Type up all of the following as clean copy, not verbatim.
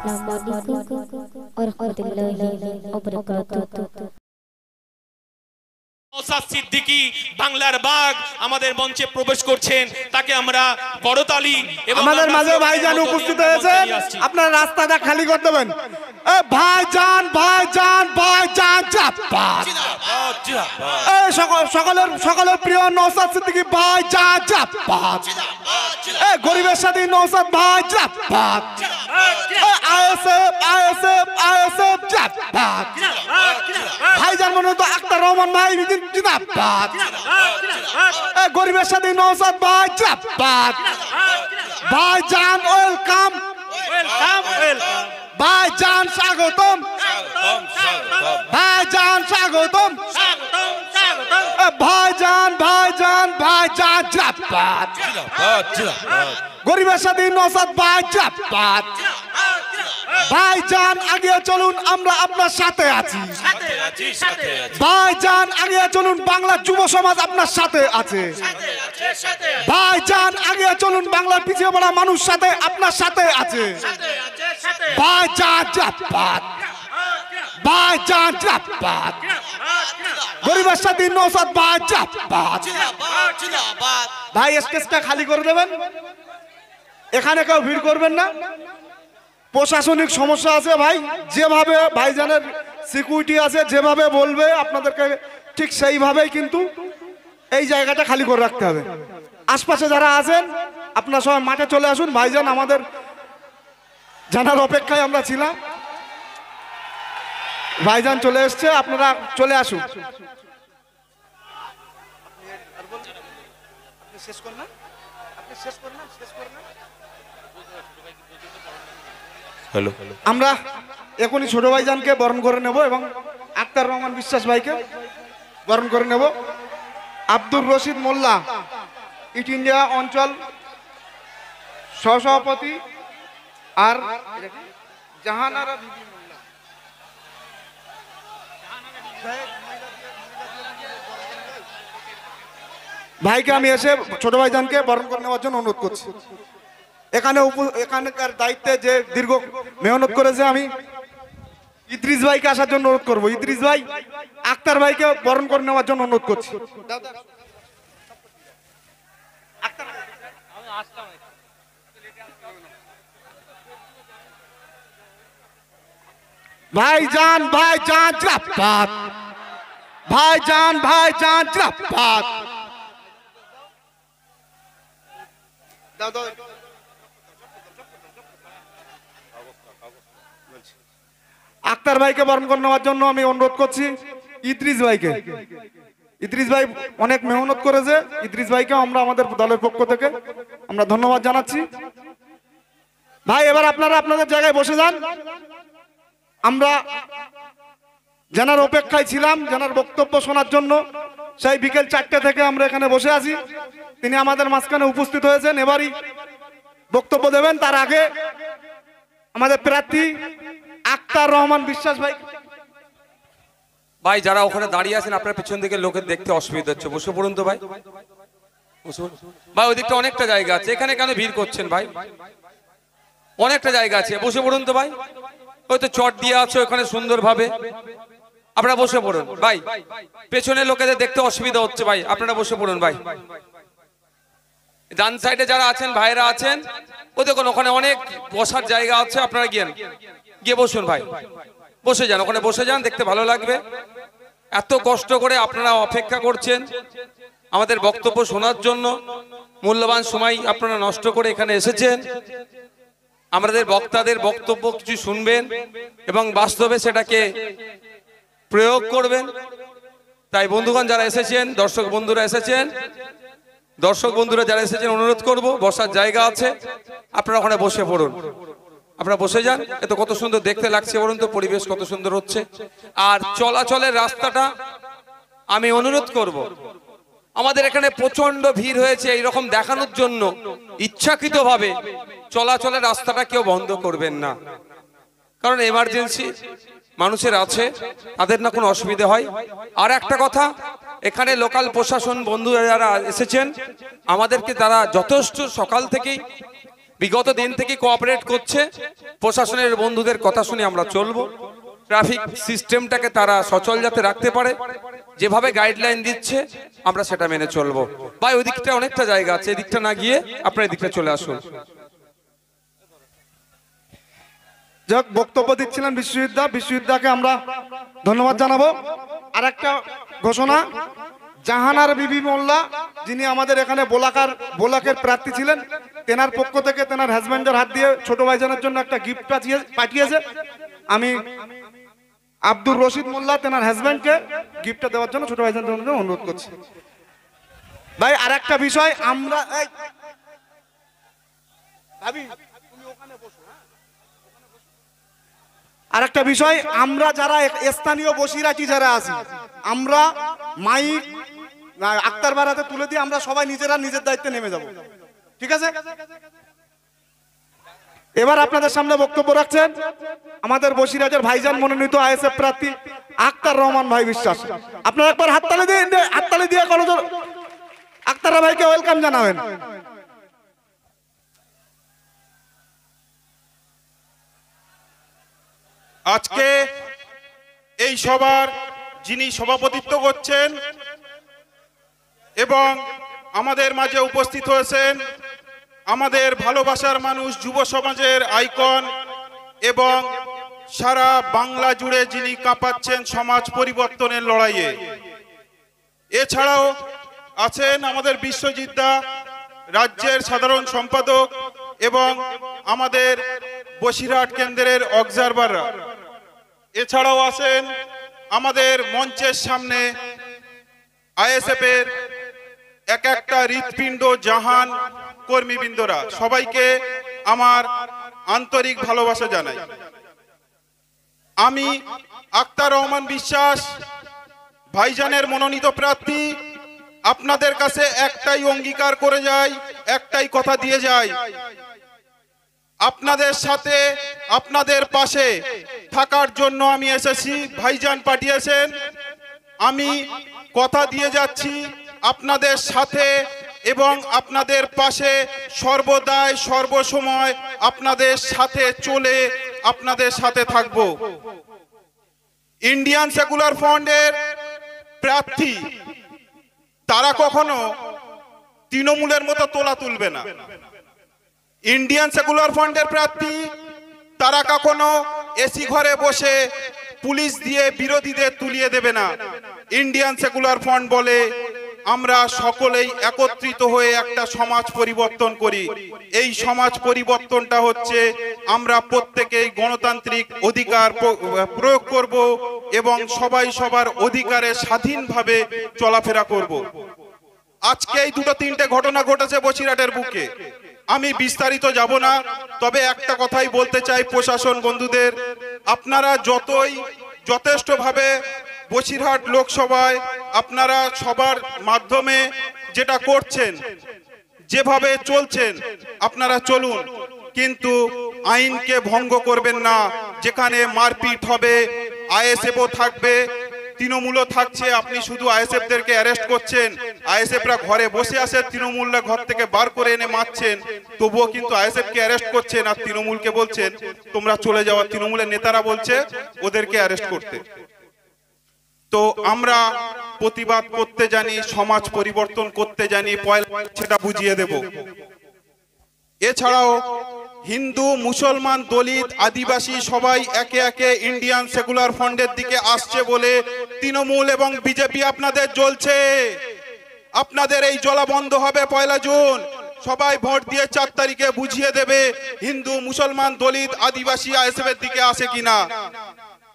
अस्सलामु अलैकुम और रहमतुल्लाहि व बरकातुहू। নওশাদ সিদ্দিকী বাংলার বাঘ আমাদের মঞ্চে প্রবেশ করছেন, তাকে আমরা করতালি এবং আমাদের মাঝে ভাইজান উপস্থিত হয়েছেন, আপনারা রাস্তাটা খালি করে দেবেন। ভাইজান ভাইজান ভাইজান জিন্দাবাদ জিন্দাবাদ। এই সকলের প্রিয় নওশাদ সিদ্দিকী ভাইজান জিন্দাবাদ জিন্দাবাদ। এই গরিবের সাথী নওশাদ ভাই জিন্দাবাদ জিন্দাবাদ। আইএসএফ আইএসএফ আইএসএফ জিন্দাবাদ জিন্দাবাদ। ভাইজান মনে তো আক্তার রহমান ভাই জিন্দাবাদ জিন্দাবাদ। এই গরিবের সাথী নওশাদ ভাই জিন্দাবাদ। ভাইজান ওয়েলকাম ওয়েলকাম ওয়েলকাম। ভাইজান স্বাগতম স্বাগতম স্বাগতম। ভাইজান স্বাগতম স্বাগতম স্বাগতম। ভাইজান ভাইজান ভাইজান জিন্দাবাদ জিন্দাবাদ জিন্দাবাদ। গরিবের সাথী নওশাদ ভাই জিন্দাবাদ জিন্দাবাদ জিন্দাবাদ। ভাইজান আগে চলুন, আমরা আপনার সাথে আছি সাথে আছি সাথে আছি। ভাইজান আগে চলুন, বাংলা যুব সমাজ আপনার সাথে আছে সাথে আছে সাথে আছে। ভাইজান আগে চলুন, বাংলার পিছিয়ে পড়া মানুষ সাথে আপনার সাথে আছে সাথে আছে সাথে। ভাইজান জিন্দাবাদ ভাইজান জিন্দাবাদ। গরিবের সাথী নওশাদ ভাই জিন্দাবাদ জিন্দাবাদ জিন্দাবাদ। ভাই স্টেজটা খালি করে দেবেন, এখানে কেউ ভিড় করবেন না। প্রশাসনিক সমস্যা আছে ভাই, যেভাবে ভাইজানের সিকিউরিটি আছে, যেভাবে বলবে আপনাদেরকে ঠিক সেইভাবেই কিন্তু এই জায়গাটা খালি করে রাখতে হবে। আশপাশে যারা আছেন আপনারা সবাই মাঠে চলে আসুন। ভাইজান আমাদের জানার অপেক্ষায় আমরা ছিলাম, ভাইজান চলে এসছে, আপনারা চলে আসুন। আমরা এখনই ছোট ভাইজানকে বরণ করে নেব এবং আক্তার রহমান বিশ্বাস ভাইকে বরণ করে নেব। আব্দুর রশিদ মোল্লা ইট ইন্ডিয়া অঞ্চল সহসভাপতি আর জাহানারা বিবি মোল্লা। ভাইকে আমি এসে ছোট ভাইজানকে বরণ করে নেওয়ার জন্য অনুরোধ করছি। এখানকার দায়িত্বে যে দীর্ঘ মেহনত করেছে, আমি ইদ্রিস ভাইকে আসার জন্য অনুরোধ করবো। ইদ্রিস ভাই আক্তার ভাইকে বরণ করে নেওয়ার জন্য অনুরোধ করছি। ভাইজান ভাইজান জিন্দাবাদ ভাইজান ভাইজান জিন্দাবাদ। আক্তার ভাইকে বরণ করে নেওয়ার জন্য আমি অনুরোধ করছি ইদ্রিস ভাইকে। ইদ্রিস ভাই অনেক মেহনত করেছে, ইদ্রিস ভাইকে আমরা আমাদের দলের পক্ষ থেকে আমরা ধন্যবাদ জানাচ্ছি। ভাই এবার আপনারা আপনাদের জায়গায় বসে যান। আমরা জানার অপেক্ষায় ছিলাম, জানার বক্তব্য শোনার জন্য সেই বিকেল 4টে থেকে আমরা এখানে বসে আছি। তিনি আমাদের মাঝখানে উপস্থিত হয়েছেন, এবারই বক্তব্য দেবেন। তার আগে আমাদের প্রার্থী আক্তার রহমান বিশ্বাস ভাই। ভাই যারা ওখানে দাঁড়িয়ে আছেন, আপনার পিছন দিকে লোকের দেখতে অসুবিধা হচ্ছে, বসে পড়ুন তো ভাই। ভাই ওদিকটা অনেকটা জায়গা আছে, এখানে কেন ভিড় করছেন ভাই? অনেকটা জায়গা আছে, বসে পড়ুন তো ভাই। হয়তো চট দিয়ে আছে ওখানে সুন্দরভাবে, আপনারা বসে পড়ুন ভাই। পেছনের লোকেদের দেখতে অসুবিধা হচ্ছে ভাই, আপনারা বসে পড়ুন ভাই। ডান সাইডে যারা আছেন ভাইরা আছেন, ও দেখুন ওখানে অনেক বসার জায়গা আছে, আপনারা গিয়ে বসুন ভাই, বসে যান, ওখানে বসে যান, দেখতে ভালো লাগবে। এত কষ্ট করে আপনারা অপেক্ষা করছেন আমাদের বক্তব্য শোনার জন্য, মূল্যবান সময় আপনারা নষ্ট করে এখানে এসেছেন। আমাদের বক্তাদের বক্তব্য কিছু শুনবেন এবং বাস্তবে সেটাকে প্রয়োগ করবেন। তাই বন্ধুগণ যারা এসেছেন, দর্শক বন্ধুরা যারা এসেছেন, অনুরোধ করব বসার জায়গা আছে, আপনারা ওখানে বসে পড়ুন, আপনারা বসে যান। এত কত সুন্দর দেখতে লাগছে বলুন তো, পরিবেশ কত সুন্দর হচ্ছে। আর চলাচলের রাস্তাটা আমি অনুরোধ করব, আমাদের এখানে প্রচন্ড ভিড় হয়েছে, এইরকম দেখানোর জন্য ইচ্ছাকৃতভাবে চলাচলের রাস্তাটা কেউ বন্ধ করবেন না, কারণ এমার্জেন্সি মানুষের আছে, তাদের না কোনো অসুবিধা হয়। আর একটা কথা, এখানে লোকাল প্রশাসন বন্ধুরা যারা এসেছেন আমাদেরকে তারা যথেষ্ট সকাল থেকেই বিগত দিন থেকে কোঅপারেট করছে। প্রশাসনের বন্ধুদের কথা শুনে আমরা চলবো। ট্রাফিক সিস্টেমটাকে তারা সচল যাতে রাখতে পারে, যেভাবে গাইডলাইন দিচ্ছে আমরা সেটা মেনে চলবো। ভাই ওই দিকটা অনেকটা জায়গা আছে, এদিকটা না গিয়ে আপনার এদিকটা চলে আসুন। যাক, বক্তব্য দিচ্ছিলেন বিশ্ববিদ্যাকে আমরা ধন্যবাদ জানাবো। আর একটা ঘোষণা, জাহানার বিবি মোল্লা যিনি আমাদের এখানে বোলাকের প্রার্থী ছিলেন, তেনার পক্ষ থেকে তেনার হাজব্যান্ডের হাত দিয়ে ছোট ভাইজানের জন্য একটা গিফট পাঠিয়েছে। আমি আব্দুর রশিদ মোল্লা তেনার হাজব্যান্ডকে গিফটটা দেওয়ার জন্য ছোট ভাইজানের জন্য অনুরোধ করছি। ভাই আর একটা বিষয়, আমরা আর একটা বিষয়, আমরা যারা স্থানীয় বসিরাটি যারা আছি, আমরা মাইক আক্তার বাড়াতে তুলে দিয়ে আমরা সবাই নিজেরা নিজের দায়িত্বে নেমে যাব, ঠিক আছে? এবার আপনাদের সামনে বক্তব্য রাখছেন আমাদের বসিরহাটের ভাইজান মনোনীত আইএসএফ প্রার্থী আক্তার রহমান ভাই বিশ্বাস। আপনারা একবার হাততালি দিয়ে আক্তার ভাইকে ওয়েলকাম জানাবেন। আজকে এই সভার যিনি সভাপতিত্ব করছেন এবং আমাদের মাঝে উপস্থিত হয়েছেন আমাদের ভালোবাসার মানুষ, যুব সমাজের আইকন এবং সারা বাংলা জুড়ে যিনি কাঁপাচ্ছেন সমাজ পরিবর্তনের লড়াইয়ে। এছাড়াও আছেন আমাদের বিশ্বজিৎ দা, রাজ্যের সাধারণ সম্পাদক এবং আমাদের বসিরহাট কেন্দ্রের অবজারভাররা। এছাড়াও আছেন আমাদের মঞ্চের সামনে আইএসএফ এর এক একটা হৃৎপিণ্ড জাহান কর্মীবৃন্দরা। সবাইকে আমার আন্তরিক ভালোবাসা জানাই। আমি আক্তার রহমান বিশ্বাস, ভাইজানের মনোনীত প্রার্থী। আপনাদের কাছে একটাই অঙ্গীকার করে যাই, একটাই কথা দিয়ে যাই, আপনাদের সাথে আপনাদের পাশে থাকার জন্য আমি এসেছি। ভাইজান পাঠিয়েছেন, আমি কথা দিয়ে যাচ্ছি আপনাদের সাথে এবং আপনাদের পাশে সর্বদাই সর্বসময় আপনাদের সাথে চলে আপনাদের সাথে থাকব। ইন্ডিয়ান সেকুলার ফ্রন্টের প্রার্থী তারা কখনো তৃণমূলের মতো তোলা তুলবে না। ইন্ডিয়ান সেকুলার ফ্রন্টের প্রার্থী তারা কখনো এসি ঘরে বসে পুলিশ দিয়ে বিরোধীদের তুলিয়ে দেবে না। ইন্ডিয়ান সেকুলার ফ্রন্ট বলে আমরা সকলেই একত্রিত হয়ে একটা সমাজ পরিবর্তন করি। এই সমাজ পরিবর্তনটা হচ্ছে আমরা প্রত্যেকেই গণতান্ত্রিক অধিকার প্রয়োগ করব এবং সবাই সবার অধিকারে স্বাধীনভাবে চলাফেরা করব। আজকে এই দুটো তিনটে ঘটনা ঘটেছে বসিরহাটের বুকে, আমি বিস্তারিত যাব না, তবে একটা কথাই বলতে চাই প্রশাসন বন্ধুদের, আপনারা যথেষ্টভাবে বসিরহাট লোকসভায় আপনারা সবার মাধ্যমে যেটা করছেন, যেভাবে চলছেন আপনারা চলুন, কিন্তু আইনকে ভঙ্গ করবেন না। যেখানে মারপিট হবে, আইএসএফও থাকবে, তৃণমূলও থাকছে, আপনি শুধু আইএসএফদেরকে অ্যারেস্ট করছেন, আইএসএফরা ঘরে বসে আছে, তৃণমূলরা ঘর থেকে বার করে এনে মারছেন, তবুও কিন্তু আইএসএফকে অ্যারেস্ট করছেন আর তৃণমূলকে বলছেন তোমরা চলে যাওয়া। তৃণমূলের নেতারা বলছে ওদেরকে অ্যারেস্ট করতে। তো আমরা প্রতিবাদ করতে জানি, সমাজ পরিবর্তন করতে জানি, সেটা বুঝিয়ে দেব। এছাড়াও হিন্দু, মুসলমান, দলিত, আদিবাসী সবাই একে একে ইন্ডিয়ান সেকুলার ফ্রন্টের দিকে আসছে বলে তৃণমূল এবং বিজেপি আপনাদের জ্বলছে। আপনাদের এই জ্বলা বন্ধ হবে 1 জুন। সবাই ভোট দিয়ে 4 তারিখে বুঝিয়ে দেবে হিন্দু, মুসলমান, দলিত, আদিবাসী আইএসএফ এর দিকে আসে কিনা।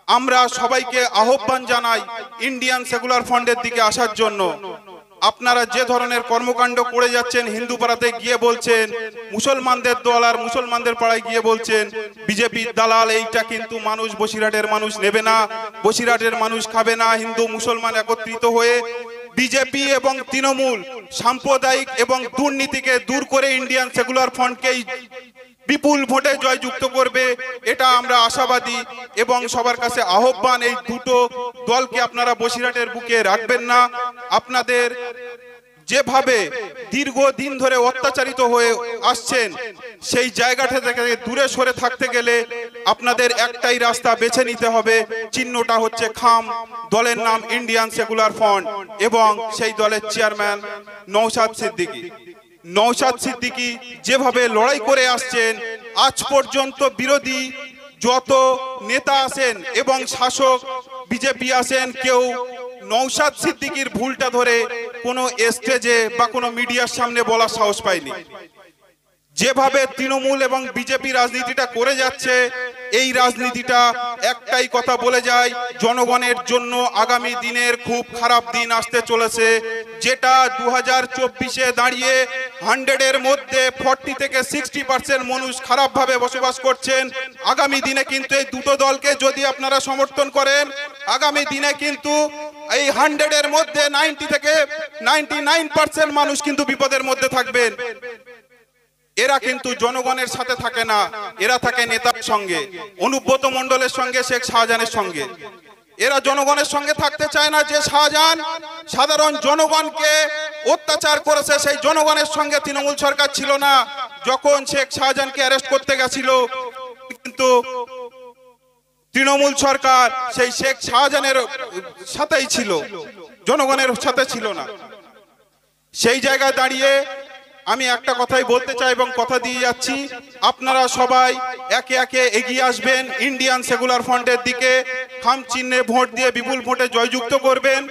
আমরা সবাইকে আহ্বান জানাই ইন্ডিয়ান সেকুলার ফ্রন্টের দিকে আসার জন্য। আপনারা যে ধরনের কর্মকাণ্ড করে যাচ্ছেন, হিন্দু পাড়াতে গিয়ে বলছেন মুসলমানদের দল আর মুসলমানদের পাড়ায় গিয়ে বলছেন বিজেপির দালাল, এইটা কিন্তু মানুষ, বসিরহাটের মানুষ নেবে না, বসিরহাটের মানুষ খাবে না। হিন্দু মুসলমান একত্রিত হয়ে বিজেপি এবং তৃণমূল সাম্প্রদায়িক এবং দুর্নীতিকে দূর করে ইন্ডিয়ান সেকুলার ফ্রন্টকেই বিপুল ভোটে জয়যুক্ত করবে, এটা আমরা আশাবাদী। এবং সবার কাছে আহ্বান, এই দুটো দলকে আপনারা বসিরহাটের বুকে রাখবেন না। আপনাদের যেভাবে দীর্ঘদিন ধরে অত্যাচারিত হয়ে আসছেন, সেই জায়গাটা থেকে দূরে সরে থাকতে গেলে আপনাদের একটাই রাস্তা বেছে নিতে হবে। চিহ্নটা হচ্ছে খাম, দলের নাম ইন্ডিয়ান সেকুলার ফ্রন্ট এবং সেই দলের চেয়ারম্যান নওশাদ সিদ্দিকী। নওশাদ সিদ্দিকী যেভাবে লড়াই করে আসছেন, আজ পর্যন্ত বিরোধী যত নেতা আছেন এবং শাসক বিজেপি আছেন, কেউ নওশাদ সিদ্দিকীর ভুলটা ধরে কোনো স্টেজে বা কোনো মিডিয়ার সামনে বলার সাহস পায়নি। যেভাবে তৃণমূল এবং বিজেপি রাজনীতিটা করে যাচ্ছে, এই রাজনীতিটা একটাই কথা বলে যায়, জনগণের জন্য আগামী দিনের খুব খারাপ দিন আসতে চলেছে। যেটা 2024-এ দাঁড়িয়ে 100-এর মধ্যে 40 থেকে 60% মানুষ খারাপভাবে বসবাস করছেন। আগামী দিনে কিন্তু এই দুটো দলকে যদি আপনারা সমর্থন করেন, আগামী দিনে কিন্তু এই 100-এর মধ্যে 90 থেকে 99% মানুষ কিন্তু বিপদের মধ্যে থাকবেন। এরা কিন্তু জনগণের সাথে থাকে না, এরা থাকে নেতার সঙ্গে, অনুব্রত মণ্ডলের সঙ্গে, শেখ শাহজাহানের সঙ্গে। এরা জনগণের সঙ্গে থাকতে চায় না। যে শাহজাহান সাধারণ জনগণকে অত্যাচার করেছে, সেই জনগণের সঙ্গে তৃণমূল সরকার ছিল না। যখন শেখ শাহজাহানকে অ্যারেস্ট করতে গেছিল, কিন্তু তৃণমূল সরকার সেই শেখ শাহজাহানের সাথেই ছিল, জনগণের সাথে ছিল না। সেই জায়গায় দাঁড়িয়ে আমি একটা কথাই বলতে চাই এবং কথা দিয়ে যাচ্ছি, আপনারা সবাই একে একে এগিয়ে আসবেন ইন্ডিয়ান সেকুলার ফ্রন্টের দিকে। খাম চিহ্নে ভোট দিয়ে বিপুল ভোটে জয়যুক্ত করবেন।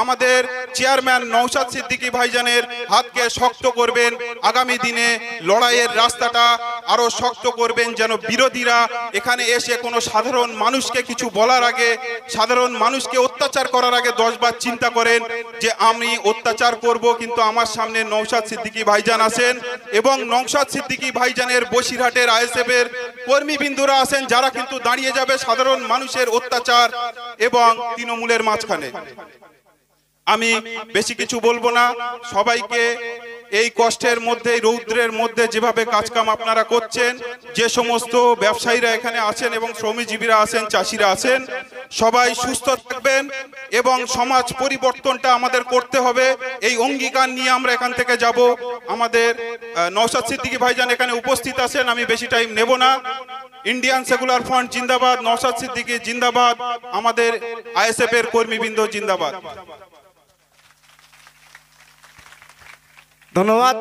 আমাদের চেয়ারম্যান নওশাদ সিদ্দিকী ভাইজানের হাতকে শক্ত করবেন। আগামী দিনে লড়াইয়ের রাস্তাটা আরো শক্ত করবেন, যেন বিরোধীরা এখানে এসে কোনো সাধারণ মানুষকে কিছু বলার আগে, সাধারণ মানুষকে অত্যাচার করার আগে 10 বার চিন্তা করেন যে আমি অত্যাচার করব, কিন্তু আমার সামনে নওশাদ সিদ্দিকী ভাইজান আছেন এবং নওশাদ সিদ্দিকী ভাইজানের বসিরহাটের আইএসএফ এর কর্মীবৃন্দরা আছেন, যারা কিন্তু দাঁড়িয়ে যাবে সাধারণ মানুষের অত্যাচার এবং তৃণমূলের মাঝখানে। আমি বেশি কিছু বলবো না। সবাইকে এই কষ্টের মধ্যে, রৌদ্রের মধ্যে যেভাবে কাজকাম আপনারা করছেন, যে সমস্ত ব্যবসায়ীরা এখানে আছেন এবং শ্রমজীবীরা আছেন, চাষিরা আছেন, সবাই সুস্থ থাকবেন এবং সমাজ পরিবর্তনটা আমাদের করতে হবে। এই অঙ্গীকার নিয়ে আমরা এখান থেকে যাব। আমাদের নওশাদ সিদ্দিকী ভাইজান এখানে উপস্থিত আছেন, আমি বেশি টাইম নেব না। ইন্ডিয়ান সেকুলার ফ্রন্ট জিন্দাবাদ, নওশাদ সিদ্দিকী জিন্দাবাদ, আমাদের আইএসএফ এর কর্মীবৃন্দ জিন্দাবাদ। ধন্যবাদ।